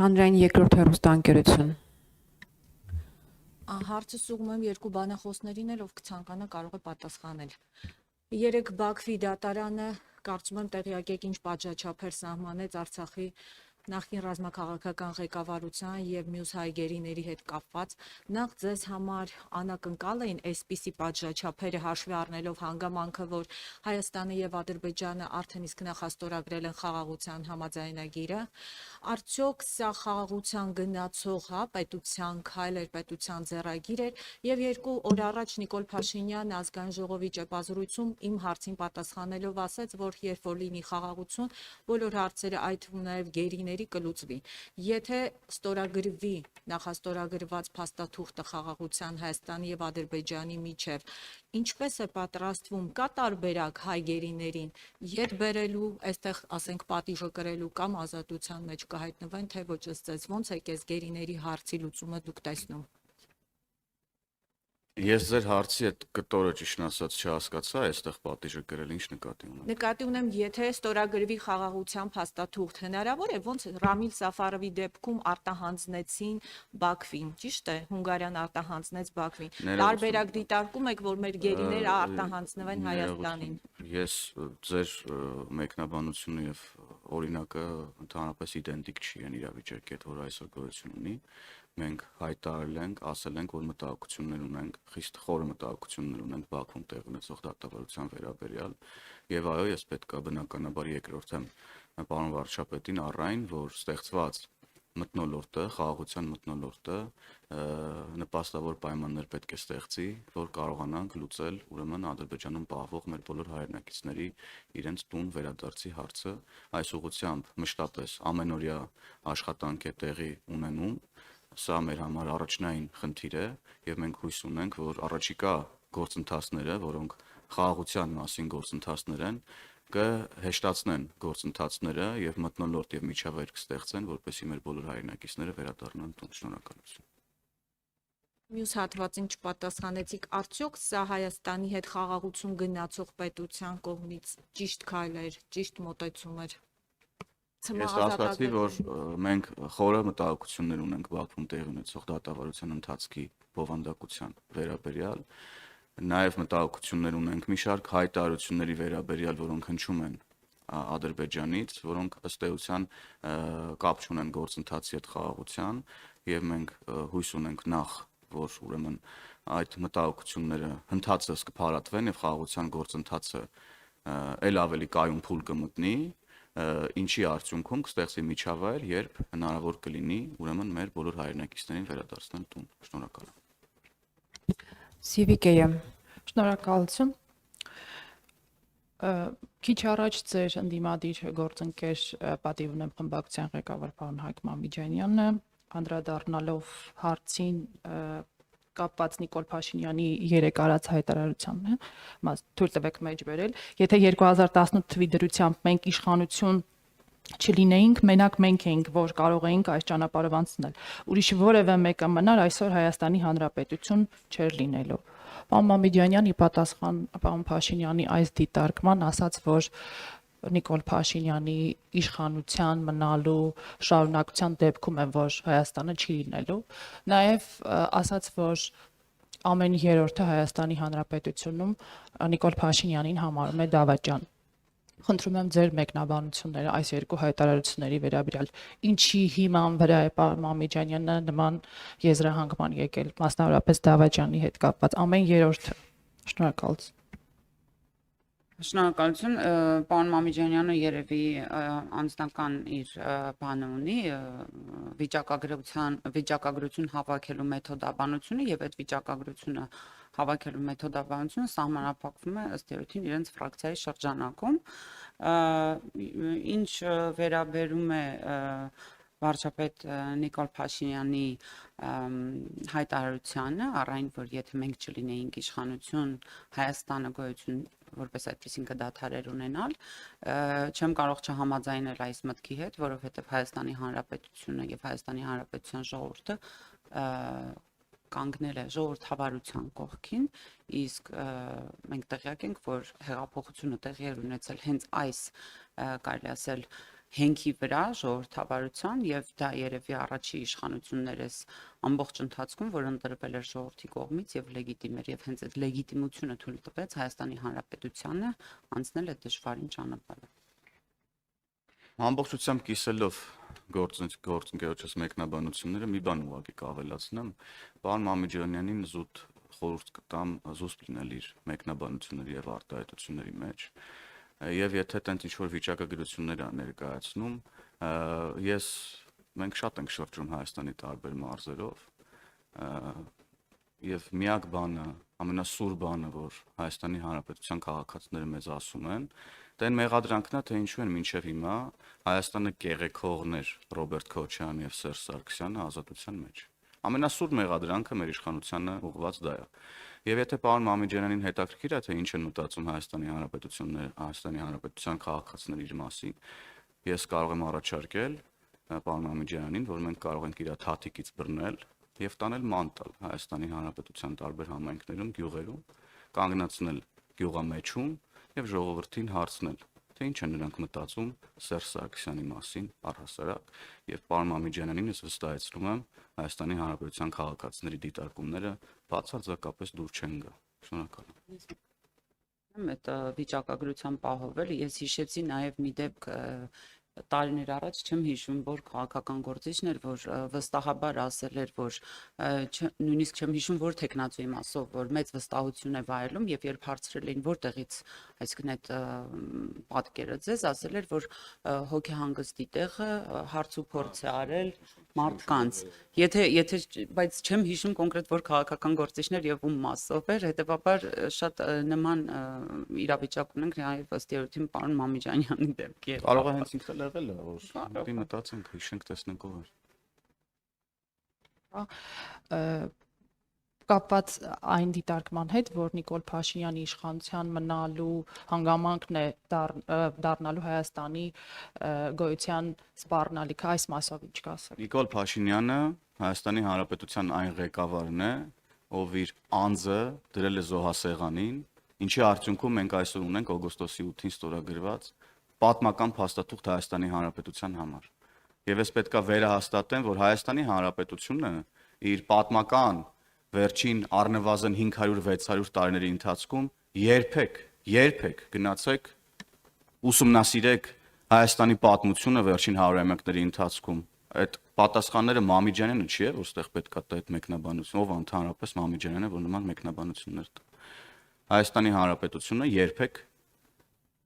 Հանրային երկրորդ հեռուստաընկերություն։ Հարցը սուղում եմ երկու բանախոսներին էլ, ով կցանկանա կարող է պատասխանել։ Երեք Բաքվի դատարանը կարծում եմ տեղյակ եք ինչ պատժաչափեր սահմանեց Արցախի նախկին ռազմաքաղաքական ղեկավարության եւ մյուս հայ գերիների հետ կապված։ Նախ ձեզ համար անակնկալ էին այսպիսի պատժաչափերը հաշվի առնելով հանգամանքը, որ Հայաստանը եւ Ադրբեջանը արդեն իսկ նախաստորագրել են խաղաղության համաձայնագիրը։ Արդյոք սա խաղաղության գնացող պետության քայլ էր, պետության ձեռագիր էր եւ 2 օր առաջ Նիկոլ Փաշինյանը ազգային ժողովի ճեպազրույցում իմ հարցին պատասխանելով ասաց, որ երբ որ լինի խաղաղություն, բոլոր հարցերը այդ թվում նաեւ գերիների կլուծվի։ Եթե ստորագրվի նախաստորագրված փաստաթուղթը խաղաղության Հայաստանի եւ Ադրբեջանի միջև, ինչպես է պատրաստվում, կա տարբերակ հայ գերիներին ետ բերելու, այստեղ ասենք պատիժը կրելու կամ ազատության մեջ կհայտնվեն, թե ոչ ըստ ոնց է այս գերիների հարցի լուծումը դուք տեսնում։ Ես ձեր հարցի այդ կտորը ճիշտ ասած չհասկացա, այստեղ պատիժը գրել ինչ նկատի ունեմ։ Նկատի ունեմ, եթե ստորագրվի խաղաղության փաստաթուղթ, հնարավոր է ոնց Ռամիլ Սաֆարովի դեպքում արտահանձնեցին Բաքվին, ճիշտ է, Հունգարիան արտահանձնեց Բաքվին։ Տարբերակ դիտարկում եք, որ մեր գերիները արտահանձնվեն Հայաստանին։ Ես ձեր մեկնաբանությունը եւ օրինակը ընդհանրապես իդենտիկ չի են իրավիճակի հետ, որ այսօր գոյություն ունի։ Մենք հայտարարել ենք, ասել ենք, որ մտահոգություններ ունենք, խիստ խորը մտահոգություններ ունենք Բաքվում տեղի ունեցող դատավարության վերաբերյալ, եւ այո, ես պետք է բնականաբար երկրորդեմ պարոն վարչապետին առայն, որ ստեղծված մթնոլորտը, խաղաղության մթնոլորտը նպաստավոր պայմաններ պետք է ստեղծի, որ կարողանանք լուծել ուրեմն Ադրբեջանում պահվող մեր բոլոր հայրենակիցների իրենց տուն վերադարձի հարցը։ Այս ուղղությամբ մշտապես ամենօրյա աշխատանք է տեղի ունենում։ Սա մեր համար առաջնային խնդիր է եւ մենք հույս ունենք, որ առաջիկա գործընթացները, որոնք խաղաղության մասին գործընթացներ են, կհեշտացնեն գործընթացները եւ մթնոլորտ եւ միջավայր կստեղծեն, որպեսզի մեր բոլոր հայրենակիցները վերադառնան տուն։ Շնորհակալություն։ Մյուս հատվածին չպատասխանեցիք, արդյոք սա Հայաստանի հետ խաղաղություն գնացող պետության կողմից ճիշտ քայլ էր, ճիշտ մոտեցում էր։ Ես հասկացի, որ մենք խորը մտահոգություններ ունենք Բաքվում տեղի ունեցող դատավարության ընթացքի բովանդակության վերաբերյալ, նաև մտահոգություններ ունենք մի շարք հայտարարությունների վերաբերյալ, որոնք հնչում են Ադրբեջանից, որոնք ըստ էության կապ չունեն գործընթացի հետ խաղաղության, եւ մենք հույս ունենք նախ, որ ուրեմն այդ մտահոգությունները հնդածս կփարատվեն եւ խաղաղության գործընթացը ել ավելի կայուն փուլ կմտնի, ինչի արդյունքում կստեղծվի միջավայր, երբ հնարավոր կլինի ուրեմն մեր բոլոր հայրենակիցներին վերադարձնել տուն։ Շնորհակալ եմ։ Սիվիկեյը։ Շնորհակալություն։ Քիչ առաջ ձեր ընդդիմադիր գործընկեր պատիվ ունեմ խմբակցության ղեկավար պարոն Հայկ Մամիջանյանը անդրադառնալով հարցին կապված Նիկոլ Փաշինյանի 3 արած հայտարարությանն է, թույլ տվեք մեջ բերել, եթե 2018 թվականի դրությամբ մենք իշխանություն չլինեինք, մենակ մենք էինք, որ կարող էինք այս ճանապարհով անցնել։ Ուրիշ որևէ մեկը մնար այսօր Հայաստանի Հանրապետություն չէր լինելու։ Պարոն Մամիջանյանի պատասխան պարոն Փաշինյանի այս դիտարկման ասաց, որ Նիկոլ Փաշինյանի իշխանության մնալու շարունակության դեպքում է, որ Հայաստանը չի լինելու։ Նաև ասաց, որ ամեն երրորդը Հայաստանի Հանրապետությունում Նիկոլ Փաշինյանին համարում է դավաճան։ Խնդրում եմ ձեր մեկնաբանությունները այս երկու հայտարարությունների վերաբերյալ։ Ինչի հիման վրա է պարոն Մամիջանյանը նման եզրահանգման եկել, մասնավորապես դավաճանի հետ կապված ամեն երրորդը։ Շնորհակալություն։ Շնորհակալություն, պարոն Մամիջանյանը երևի անձնական իր բանը ունի վիճակագրություն հավաքելու մեթոդաբանությունը եւ այդ վիճակագրությունը հավաքելու մեթոդաբանությունը սահմանափակվում է ըստ երևույթին իրենց ֆրակցիայի շրջանակում, ինչ վերաբերում է վարչապետ Նիկոլ Փաշինյանի հայտարարությանը, առայն որ եթե մենք չլինեինք իշխանություն, Հայաստանը գոյություն որպես այդպեսին կդադարեր ունենալ, չեմ կարող չհամաձայնել այս մտքի հետ, որովհետև Հայաստանի Հանրապետությունը եւ Հայաստանի Հանրապետության ժողովուրդը կանգնել է ժողովրդավարության կողքին, իսկ մենք տեղյակ ենք, որ հեղափոխությունը տեղի էր ունեցել հենց այս, կարելի ասել, հենքի վրա ժողովրդավարության եւ դա երևի առաջի իշխանություններս ամբողջ ընթացքում, որ ընտրվել էր ժողովրդի կողմից եւ լեգիտիմ էր եւ հենց այդ լեգիտիմությունը թույլ տվեց Հայաստանի Հանրապետությանը անցնել այդ դժվարին ճանապարհը։ Ամբողջությամբ կիսելով գործընկերոջս մեկնաբանությունները մի բան ուղղակի կավելացնեմ, պարոն Մամիջանյանին զուտ խորհուրդ կտամ զուսպ լինել իր մեկնաբանությունների եւ արտահայտությունների մեջ։ Եվ եթե տենց ինչ-որ վիճակագրություններ ա ներկայացնում, մենք շատ ենք շրջում Հայաստանի տարբեր մարզերով, եւ միակ բանը, ամենասուր բանը, որ Հայաստանի Հանրապետության քաղաքացիները մեզ ասում են, դա այն մեղադրանքն է, թե ինչու են մինչև հիմա Հայաստանը կեղեքողներ Ռոբերտ Քոչարյանը եւ Սերժ Սարգսյանը ազատության մեջ։ Ամենասուր մեղադրանքը մեր իշխանությանը ուղղված դա է։ Եվ եթե պարոն Մամիջանյանին հետաքրքիր է, թե ինչ են մտածում Հայաստանի Հանրապետության քաղաքացիները իր մասին, ես կարող եմ առաջարկել պարոն Մամիջանյանին, որ մենք կարող ենք իր թաթիկից բռնել եւ տանել ման տալ Հայաստանի Հանրապետության տարբեր համայնքներում, գյուղերում, կանգնացնել գյուղամեջում եւ ժողովրդին հարցնել, թե ինչ են նրանք մտածում Սերժ Սարգսյանի մասին առհասարակ, եւ պարոն Մամիջանյանին ես վստահեցնում եմ Հայաստանի Հանրապետության քաղաքացիների դիտարկումները բացարձակապես դուր չեն գա։ Շնորհակալ եմ։ Այդ վիճակագրության պահովել ես հիշեցի նաեւ մի դեպք տարիներ առաջ չեմ հիշում, որ քաղաքական գործիչն էր, որ վստահաբար ասել էր, որ նույնիսկ չեմ հիշում, որ տեխնացուի մասով, որ մեծ վստահություն է վայելում եւ երբ հարցրել էին որտեղից, այսինքն այդ պատկերը ձեզ, ասել էր, որ հոգեհանգստի տեղը հարց ու փորձ է արել մարդկանց։ Եթե բայց չեմ հիշում կոնկրետ որ քաղաքական գործիչներ եւ ում մասով էր, հետեւաբար շատ նման իրավիճակ ունենք նաեւ ըստ երևույթին պարոն Մամիջանյանի դեպքի։ Կարող է հենց ինքն եղել է, որ դի մտածենք, հիշենք, տեսնենք ով էր։ Կապված այն դիտարկման հետ, որ Նիկոլ Փաշինյանի իշխանության մնալու հանգամանքն է դառնալու Հայաստանի գոյության սպառնալիքը, այս մասով ինչ կասեք։ Նիկոլ Փաշինյանը Հայաստանի Հանրապետության այն ղեկավարն է, ով իր անձը դրել է զոհասեղանին, ինչի արդյունքում մենք այսօր ունենք օգոստոսի 8-ին ստորագրված պատմական փաստաթուղթ Հայաստանի Հանրապետության համար։ Եվ ես պետքա վերահաստատեմ, որ Հայաստանի Հանրապետությունը իր պատմական վերջին առնվազն 500-600 տարիների ընթացքում երբեք գնացեք ուսումնասիրեք Հայաստանի պատմությունը վերջին 100-ամյակների ընթացքում։ Այդ պատասխանները Մամիջանյանը չի է, որ ստեղ պետքա տա այդ մեկնաբանությունը, ով ընդհանրապես Մամիջանյանը, որ նման մեկնաբանություններ տա։ Հայաստանի Հանրապետությունը երբեք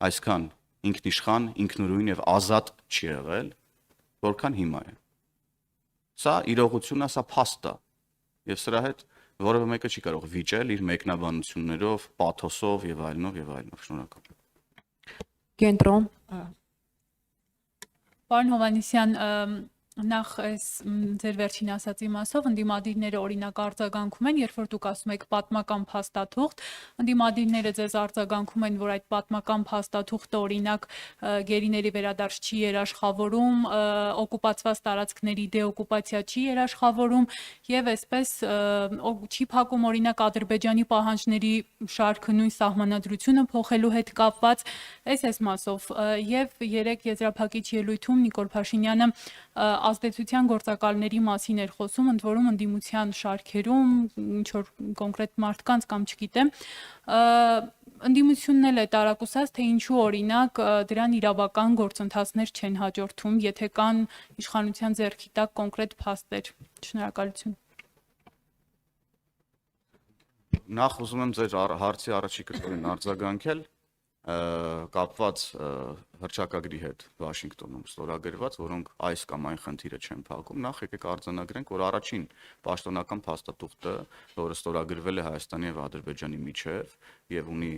այսքան ինքնիշխան, ինքնուրույն եւ ազատ չի եղել, որքան հիմա է։ Սա իրողությունն է, սա փաստ է։ Եվ սրա հետ որևէ մեկը չի կարող վիճել իր մեկնաբանություններով, պաթոսով եւ այլնով եւ այլնով։ Շնորհակալ եմ։ Կենտրոն Պարոն Հովհաննիսյան, նախ այս ձեր վերջին ասացի մասով ընդդիմադիրները օրինակ արձագանքում են, երբ որ դուք ասում եք պատմական փաստաթուղթ, ընդդիմադիրները ձեզ արձագանքում են, որ այդ պատմական փաստաթուղթը օրինակ գերիների վերադարձ չի երաշխավորում, օկուպացված տարածքների դեօկուպացիա չի երաշխավորում եւ այսպես չի փակում օրինակ Ադրբեջանի պահանջների շարքը նույն սահմանադրությունը փոխելու հետ կապված, այս մասով եւ երեք եզրափակիչ ելույթում Նիկոլ Փաշինյանը ազդեցության գործակալների մասին էր խոսում, ընդ որում ընդդիմության շարքերում, ինչ որ կոնկրետ մարդկանց կամ չգիտեմ, ընդդիմությունն էլ է տարակուսած, թե ինչու օրինակ դրան իրավական գործընթացներ չեն հաջորդում, եթե կան իշխանության ձեռքի տակ կոնկրետ փաստեր։ Շնորհակալություն։ Նախ ուզում եմ ձեր հարցի առաջի կտորին արձագանքել կապված հռչակագրի հետ Վաշինգտոնում ստորագրված, որոնք այս կամ այն խնդիրը չեն փակում, նախ եկեք արձանագրենք, որ առաջին պաշտոնական փաստաթուղթը, որը ստորագրվել է Հայաստանի եւ Ադրբեջանի միջև եւ ունի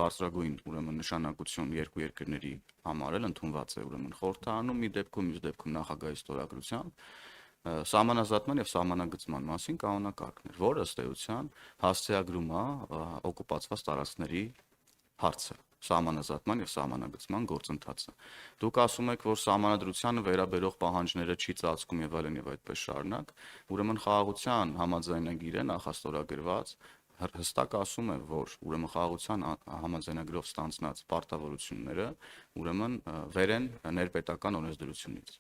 բարձրագույն ուրեմն նշանակություն երկու երկրների համար էլ ընդունված է ուրեմն խորհրդարանում, մի դեպքում, մյուս դեպքում նախագահի ստորագրությամբ սահմանազատման եւ սահմանագծման մասին կանոնակարգն էր, որը ըստ էության հասցեագրում է օկուպացված տարածքների հարցը, սահմանազատման եւ սահմանագծման գործընթացը։ Դուք ասում եք, որ սահմանադրությանը վերաբերող պահանջները չի ծածկում եւ այլն եւ այդպես շարունակ, ուրեմն խաղաղության համաձայնագիրը նախաստորագրված հստակ ասում է, որ ուրեմն խաղաղության համաձայնագրով ստանձնած պարտավորությունները ուրեմն վեր են ներպետական օրենսդրությունից։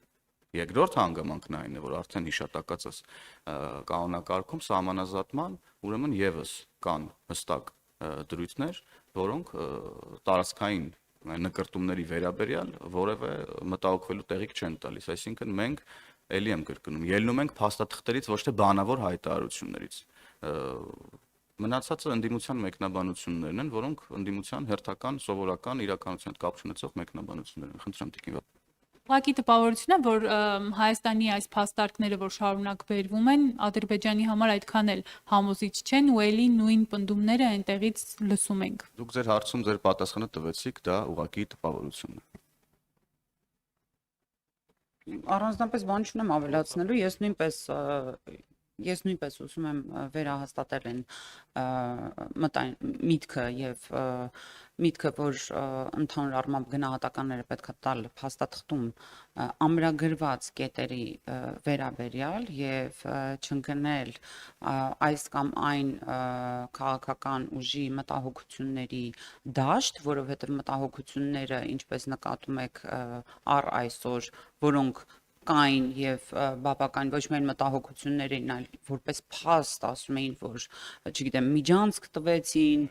Երկրորդ հանգամանքն այն է, որ արդեն հիշատակածս կանոնակարգում սահմանազատման ուրեմն եւս կան հստակ դրույթներ, որոնք տարածքային նկրտումների վերաբերյալ որևէ մտահոգվելու տեղիք չեն տալիս, այսինքն մենք ելի եմ կրկնում, ելնում ենք փաստաթղթերից, ոչ թե բանավոր հայտարարություններից։ Մնացածը ընդդիմության մեկնաբանություններն են, որոնք ընդդիմության հերթական սովորական իրականության հետ կապ չունեցող մեկնաբանություններ են։ Խնդրեմ տիկին Ուղղակի տպավորություն է, որ Հայաստանի այս փաստարկները, որ շարունակ բերվում են, Ադրբեջանի համար այդքան էլ համոզիչ չեն ու ելի նույն պնդումները այնտեղից լսում ենք։ Դուք ձեր հարցում ձեր պատասխանը տվեցիք, դա ուղղակի տպավորություն է։ Առանձնապես բան չունեմ ավելացնելու, ես նույնպես ուզում եմ վերահաստատել այն միտքը եւ միտքը, որ ընդհանուր առմամբ գնահատականները պետք է տալ փաստաթղթում ամրագրված կետերի վերաբերյալ եւ չընկնել այս կամ այն քաղաքական ուժի մտահոգությունների դաշտ, որովհետեւ մտահոգությունները, ինչպես նկատում եք առ այսօր, որոնք կային եւ բավական ոչ միայն մտահոգություններին, այլ որպես փաստ ասում էին, որ չգիտեմ, միջանցք տվեցին,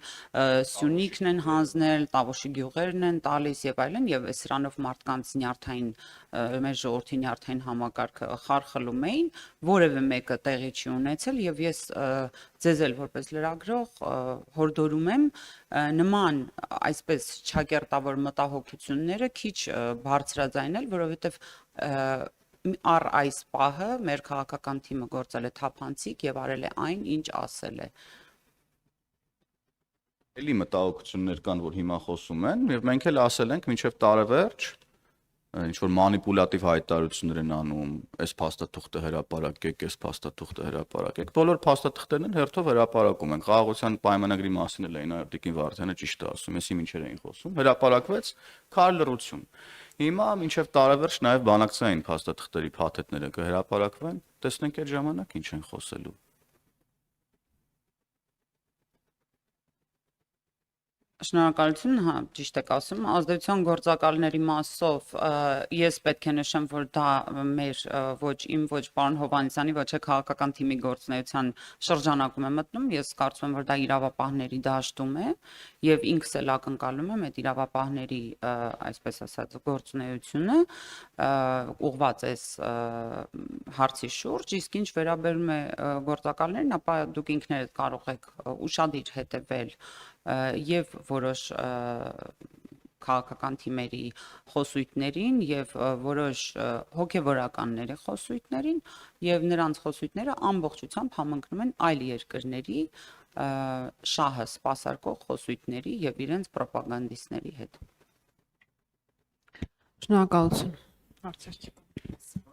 Սյունիքն են հանձնել, Տավուշի գյուղերն են տալիս եւ այլն, եւ սրանով մարդկանց նյարդային մեր ժողովրդի նյարդային համակարգը խարխլում էին, որևէ մեկը տեղի չի ունեցել եւ ես ձեզ էլ որպես լրագրող հորդորում եմ նման այսպես չակերտավոր մտահոգությունները քիչ բարձրաձայնել, որովհետեւ առ այս պահը մեր քաղաքական թիմը գործել է թափանցիկ եւ արել է այն, ինչ ասել է։ Էլի մտահոգություններ կան, որ հիմա խոսում են, եւ մենք էլ ասել ենք մինչեւ տարեվերջ, ինչ որ մանիպուլատիվ հայտարարություններ են անում, այս փաստաթուղթը հրապարակեք, այս փաստաթուղթը հրապարակեք։ Բոլոր փաստաթղթերն են հերթով հրապարակում են։ Խաղաղության պայմանագրի մասին էլ էին Տիկին Վարդյանը ճիշտ է ասում, եսի ինչեր էին խոսում։ Հրապարակվեց քար լռություն։ Հիմա մինչև տարեվերջ նաև բանակցային փաստաթղթերի փաթեթները կհրապարակվեն, տեսնենք այդ ժամանակ ինչ են խոսելու։ Շնորհակալություն, հա, ճիշտ եք ասում, ազդեցության գործակալների մասով ես պետք է նշեմ, որ դա մեր ոչ իմ, ոչ պարոն Հովհաննիսյանի, ոչ է քաղաքական թիմի գործունեության շրջանակում է մտնում, ես կարծում եմ, որ դա իրավապահների դաշտում է եւ ինքս էլ ակնկալում եմ այդ իրավապահների, այսպես ասած, գործունեությունը ուղղված է հարցի շուրջ, իսկ ինչ վերաբերում է գործակալներին, ապա դուք ինքներդ կարող եք ուշադիր հետևել եւ որոշ քաղաքական թիմերի խոսույթներին եւ որոշ հոգեվորականների խոսույթներին եւ նրանց խոսույթները ամբողջությամբ համընկնում են այլ երկրների շահը սպասարկող խոսույթների եւ իրենց ռոպագանդիստների հետ։ Շնորհակալություն։ Հարցեր չկա։